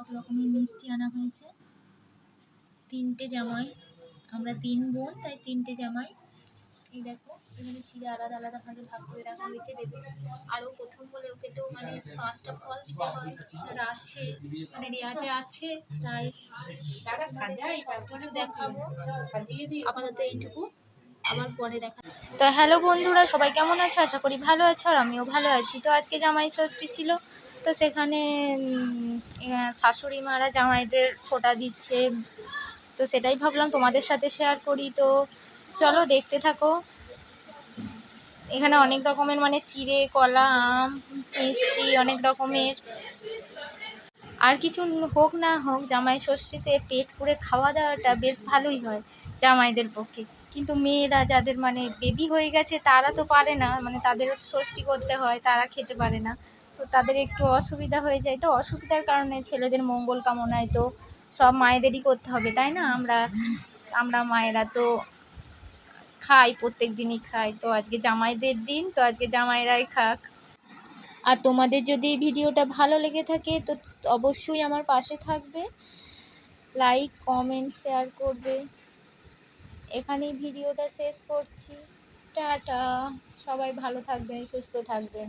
কত রকমের মিষ্টি আনা হয়েছে। 3টে জামাই, আমরা 3 বোন, তাই 3টে জামাই। এই দেখো এখানে চিড়ে আলাদা আলাদা ভাগে ভাগ করে রাখা হয়েছে দেবে। আরও প্রথম বলে ওকে তো মানে 5টা ফল দিতে হয়, আর আছে মানে রেওয়াজে আছে, তাই সব কিছু দেখাবো। আপাতত এইটুকু, আবার পরে দেখা। তো হ্যালো বন্ধুরা, সবাই কেমন আছো? আশা করি ভালো আছো, আর আমিও ভালো আছি। তো আজকে জামাই ষষ্ঠী ছিল, তো সেখানে শাশুড়ি মারা জামাইদের ফোঁটা দিচ্ছে, তো সেটাই ভাবলাম তোমাদের সাথে শেয়ার করি। তো চলো দেখতে থাকো। এখানে অনেক রকমের মানে চিড়ে, কলা, আম, মিষ্টি অনেক রকমের। আর কিছু হোক না হোক, জামাই ষষ্ঠীতে পেট পুড়ে খাওয়া দাওয়াটা বেশ ভালোই হয় জামাইদের পক্ষে। কিন্তু মেয়েরা যাদের মানে বেবি হয়ে গেছে তারা তো পারে না, মানে তাদের ষষ্ঠী করতে হয়, তারা খেতে পারে না, তো তাদের একটু অসুবিধা হয়ে যায়। তো অসুবিধার কারণে ছেলেদের মঙ্গল কামনায় তো সব মায়েদেরই করতে হবে, তাই না? আমরা মায়েরা তো খাই, প্রত্যেক দিনই খাই। তো আজকে জামাইদের দিন, তো আজকে জামাইরাই খাক। আর তোমাদের যদি এই ভিডিওটা ভালো লেগে থাকে তো অবশ্যই আমার পাশে থাকবে, লাইক, কমেন্ট, শেয়ার করবে। এখানেই ভিডিওটা শেষ করছি। টাটা, সবাই ভালো থাকবেন, সুস্থ থাকবেন।